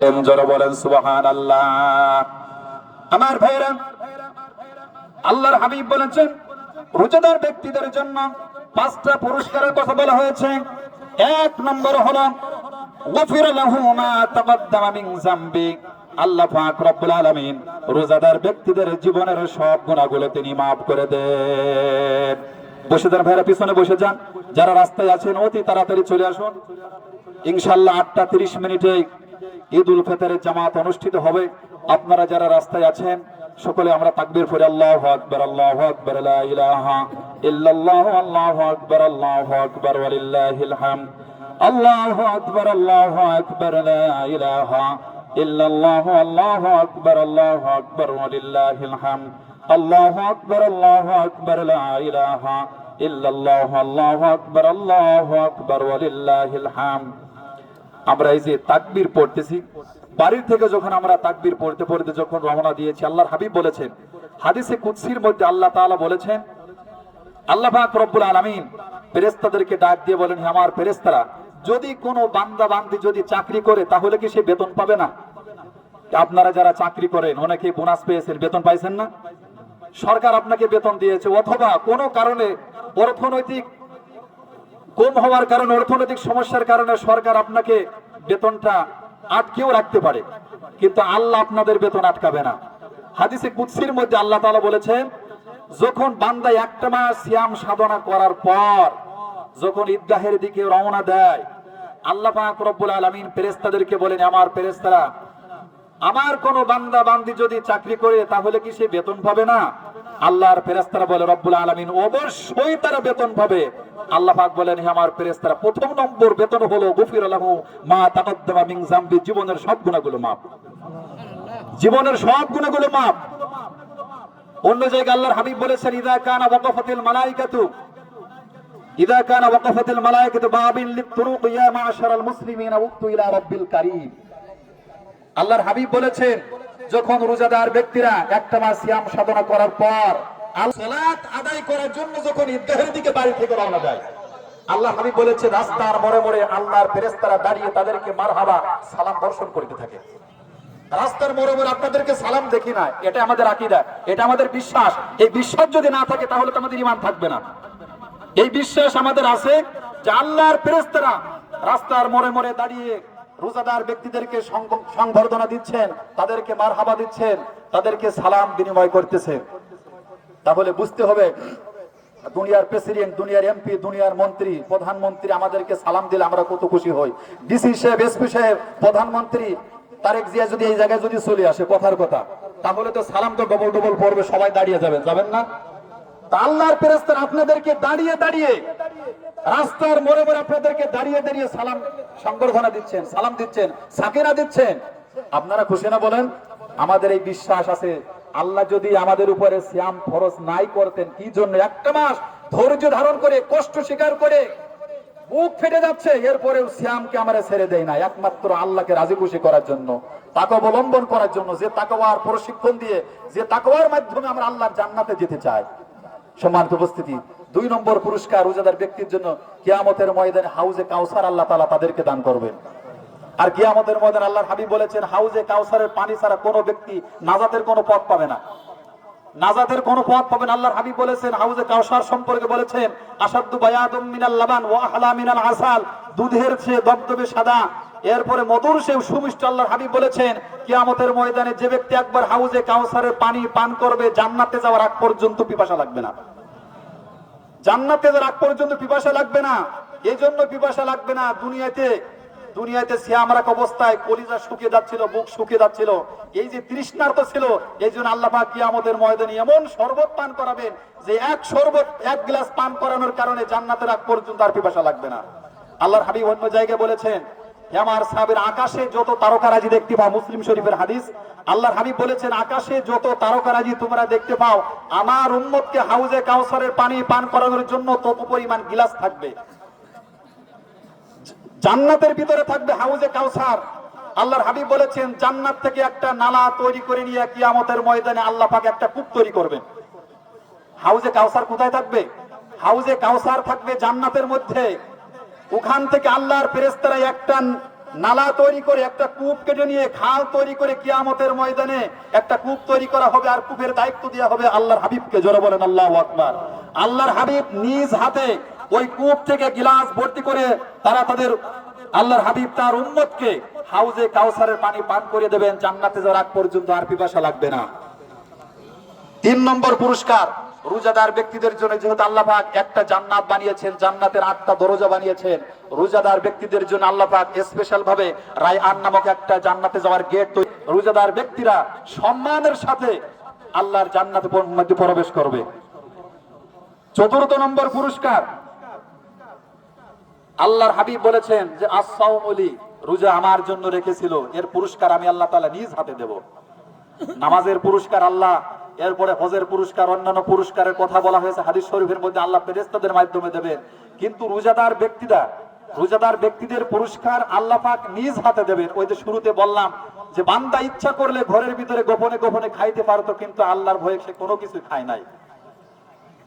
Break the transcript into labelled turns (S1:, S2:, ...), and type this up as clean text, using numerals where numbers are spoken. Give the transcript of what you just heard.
S1: জোরে বলেন সুবহানাল্লাহ। আমার ভাইরা, আল্লাহর হাবিব বলেছেন রোজাদার ব্যক্তিদের জন্য পাঁচটা পুরস্কারের কথা বলা হয়েছে। এক নম্বর হলো গফির লাহু মা তাকদ্দামা মিন যামবি। আল্লাহ পাক রব্বুল আলামিন রোজাদার ব্যক্তিদের জীবনের সব গুনাহগুলো তিনি মাফ করে দেন। বসে যান ভাইরা, পিছনে বসে যান। যারা রাস্তায় আছেন অতি তাড়াতাড়ি চলে আসুন। ইনশাআল্লাহ 8:30 ঈদুল ফিতরের জামাত অনুষ্ঠিত হবে। আপনারা যারা রাস্তায় আছেন সকলে আমরা তাকবীর পড়ি, আল্লাহু আকবার, আল্লাহু আকবার, লা ইলাহা ইল্লাল্লাহ, আল্লাহু আকবার, আল্লাহু আকবার, ওয়ালিল্লাহিল হামদ, আল্লাহু আকবার, আল্লাহু আকবার, লা ইলাহা ইল্লাল্লাহ, আল্লাহু আকবার, আল্লাহু আকবার, ওয়ালিল্লাহিল হামদ, আল্লাহু আকবার, আল্লাহু আকবার, লা ইলাহা ইল্লাল্লাহ, আল্লাহু আকবার, আল্লাহু আকবার, ওয়ালিল্লাহিল হামদ। আমরা এই যে তাকবীর পড়তেছি, বাড়ির থেকে যখন আমরা তাকবীর পড়তে পড়তে যখন রওনা দিয়েছি, আল্লাহর হাবিব বলেছেন হাদিসে কুদসির মধ্যে আল্লাহ তাআলা বলেছেন, আল্লাহ পাক রব্বুল আলামিন ফেরেশতাদেরকে ডাক দিয়ে বলেন, হে আমার ফেরেশতারা, যদি কোনো বান্দা বান্দি যদি চাকরি করে তাহলে কি সে বেতন পাবে না? আপনারা যারা চাকরি করেন অনেকে বোনাস পেয়েছেন, বেতন পাইছেন না? সরকার আপনাকে বেতন দিয়েছে, অথবা কোনো কারণে অর্থনৈতিক কম হওয়ার কারণে, অর্থনৈতিক সমস্যার কারণে সরকার আপনাকে বেতনটা আটকেও রাখতে পারে, কিন্তু আল্লাহ আপনাদের বেতন আটকাবে না। হাদিসে কুদসির মধ্যে আল্লাহ তাআলা বলেছেন, যখন বান্দা একটা মাস সিয়াম সাধনা করার পর যখন ঈদগাহের দিকে রওনা দেয়, আল্লাহ পাক রব্বুল আলামিন ফেরেশতাদেরকে বলেন, আমার ফেরেশতারা, আমার কোন বান্দা বান্দি যদি চাকরি করে তাহলে কি সে বেতন পাবে না? আল্লাহর ফেরেশতারা বলে, রব্বুল আলামিন অবশ্যই তারা বেতন পাবে। আল্লাহ পাক বলেন, হে আমার ফেরেশতারা, প্রথম নম্বর বেতন হলো গফির লাহু মা তাকদ্দামা মিন যামবি, জীবনের সব গুনাহগুলো মাফ, জীবনের সব গুনাহগুলো মাফ। অন্য জায়গায় আল্লাহর হাবিব বলেছেন, ইযা কানা ওয়াকাফাতিল মালাইকাতু, ইযা কানা ওয়াকাফাতিল মালাইকাতু বাবিন লিতুরুক ইয়া মা'শারাল মুসলিমিনা উক্তু ইলা রাব্বিল কারীম। আল্লাহর হাবিব বলেছেন, যখন রোজাদার ব্যক্তিরা একটা মাস সিয়াম সাধনা করার পর সালাত আদায় করার জন্য যখন ঈদগাহের দিকে বাড়ি থেকে রওনা দেয়, আল্লাহ হাবিব বলেছেন, রাস্তার মোড়ে মোড়ে আল্লাহর ফেরেশতারা দাঁড়িয়ে তাদেরকে মারহাবা সালাম বর্ষণ করতে থাকে। রাস্তার মোড়ে মোড়ে আপনাদেরকে সালাম দেখি না, এটা আমাদের আকীদা, এটা আমাদের বিশ্বাস। এই বিশ্বাস যদি না থাকে তাহলে তো আমাদের ঈমান থাকবে না। এই বিশ্বাস আমাদের আছে যে আল্লাহর ফেরেশতারা রাস্তার মোড়ে মোড়ে দাঁড়িয়ে রোজাদার ব্যক্তিদেরকে সংবর্ধনা দিচ্ছেন, তাদেরকে মারহাবা দিচ্ছেন, তাদেরকে সালাম বিনিময় করতেছেন। তাহলে বুঝতে হবে, দুনিয়ার প্রেসিডেন্ট, দুনিয়ার এমপি, দুনিয়ার মন্ত্রী, প্রধানমন্ত্রী আমাদেরকে সালাম দিলে আমরা কত খুশি হই। ডিসি সাহেব, এসপি সাহেব, প্রধানমন্ত্রী তারেক জিয়া যদি এই জায়গায় যদি চলে আসে, কথার কথা, তাহলে তো সালাম তো ডবল ডবল পড়বে, সবাই দাঁড়িয়ে যাবেন, যাবেন না? আল্লাহর ফেরেশতারা আপনাদেরকে দাঁড়িয়ে দাঁড়িয়ে রাস্তার মোড়ে মোড়ে আপনাদেরকে দাঁড়িয়ে দাঁড়িয়ে সালাম সংবর্ধনা দিচ্ছেন, সালাম দিচ্ছেন, সাকিনা দিচ্ছেন। আপনারা খুশি না বলেন? আমাদের এই বিশ্বাস আছে, আল্লাহ যদি আমাদের উপরে সিয়াম ফরজ নাই করতেন, কি জন্য একটা মাস ধৈর্য ধারণ করে কষ্ট স্বীকার করে বুক ফেটে যাচ্ছে, এরপরেও সিয়ামকে আমরা ছেড়ে দেই না, একমাত্র আল্লাহকে রাজি খুশি করার জন্য, তাকওয়া অবলম্বন করার জন্য, যে তাকওয়ার প্রশিক্ষণ দিয়ে, যে তাকওয়ার মাধ্যমে আমরা আল্লাহর জান্নাতে যেতে চাই। সম্মানিত উপস্থিতি, 2 নম্বর পুরস্কার রোজাদার ব্যক্তির জন্য, কিয়ামতের ময়দানে হাউজে কাউসার আল্লাহ তাআলা তাদেরকে দান করবেন। আর কিয়ামতের ময়দানে আল্লাহর হাবিব বলেছেন, হাউজে কাউসারের পানি ছাড়া কোনো ব্যক্তি নাজাতের কোনো পথ পাবে না, নাজাতের কোনো পথ পাবে না। আল্লাহর হাবিব বলেছেন, হাউজে কাউসার সম্পর্কে বলেছেন, আসাদ্দু বায়াদুম মিনাল লাবান ওয়া আহলা মিনাল আসাল, দুধের চেয়ে দবদবে সাদা, এরপরে মধুর চেয়ে সুমিষ্ট। আল্লাহর হাবিব বলেছেন, কিয়ামতের ময়দানে যে ব্যক্তি একবার হাউজে কাউসারের পানি পান করবে, জান্নাতে যাওয়ার আগ পর্যন্ত পিপাসা লাগবে না, জান্নাতে যাওয়ার আগ পর্যন্ত পিপাসা লাগবে না। এই জন্য পিপাসা লাগবে না, দুনিয়াতে সিয়াম রাখা অবস্থায় কলিজা শুকিয়ে যাচ্ছিল, বুক শুকিয়ে যাচ্ছিল, এই যে তৃষ্ণার্ত ছিল, এই জন্য আল্লাহ পাক কিয়ামতের ময়দানে এমন শরবত পান করাবেন যে এক গ্লাস পান করানোর কারণে জান্নাতের আগ পর্যন্ত আর পিপাসা লাগবে না। আল্লাহর হাবিব অন্য জায়গায় বলেছেন, হে আমার সাহাবীরা, আকাশে যত তারকারাজি দেখতে পাও, মুসলিম শরীফের হাদিস, আল্লাহর হাবিব বলেছেন, আকাশে যত তারকারাজি তোমরা দেখতে পাও, আমার উম্মতকে হাউজে কাউসারের পানি পান করানোর জন্য তত পরিমাণ গিলাস থাকবে, জান্নাতের ভিতরে থাকবে হাউজে কাউসার। আল্লাহর হাবিব বলেছেন, জান্নাত থেকে একটা নালা তৈরি করে নিয়ে কিয়ামতের ময়দানে আল্লাহ পাক একটা কূপ তৈরি করবেন। হাউজে কাউসার কোথায় থাকবে? হাউজে কাউসার থাকবে জান্নাতের মধ্যে। ওখান থেকে আল্লাহর ফেরেশতারা একটা নালা তৈরি করে একটা কূপ কেটে নিয়ে খাল তৈরি করে কিয়ামতের ময়দানে একটা কূপ তৈরি করা হবে, আর কূপের দায়িত্ব দেওয়া হবে আল্লাহর হাবিবকে। জোরে বলেন আল্লাহু আকবার। আল্লাহর হাবিব নিজ হাতে ওই কূপ থেকে গিলাস ভর্তি করে তারা তাদের আল্লাহর হাবিব তার উম্মতকে হাউজে কাউসারের পানি পান করে দেবেন, জান্নাতে যাওয়ার আগ পর্যন্ত আর পিপাসা লাগবে না। 3 নম্বর পুরস্কার রোজাদার ব্যক্তিদের জন্য, যেহেতু আল্লাহ পাক একটা জান্নাত বানিয়েছেন, জান্নাতের 8টা দরজা বানিয়েছেন, রোজাদার ব্যক্তিদের জন্য আল্লাহ পাক স্পেশাল ভাবে রায়আন নামক একটা জান্নাতে যাওয়ার গেট তৈরি। রোজাদার ব্যক্তিরা সম্মানের সাথে আল্লাহর জান্নাতে মধ্যে প্রবেশ করবে। 4র্থ নম্বর পুরস্কার, আল্লাহর হাবিব বলেছেন যে as-সাওমুলি, রোজা আমার জন্য রেখেছিল, এর পুরস্কার আমি আল্লাহ তাআলা নিজ হাতে দেব। নামাজের পুরস্কার আল্লাহ, এরপরে হজের পুরস্কার, অন্যান্য পুরস্কারের কথা বলা হয়েছে হাদিস শরীফের মধ্যে, আল্লাহ ফেরেশতাদের মাধ্যমে দেবেন। কিন্তু রোজাদার ব্যক্তিদের পুরস্কার আল্লাহ পাক নিজ হাতে দেবেন। ওই যে শুরুতে বললাম যে বান্দা ইচ্ছা করলে ঘরের ভিতরে গোপনে গোপনে খাইতে পারতো, কিন্তু আল্লাহর ভয়ে সে কোনো কিছু খায় নাই।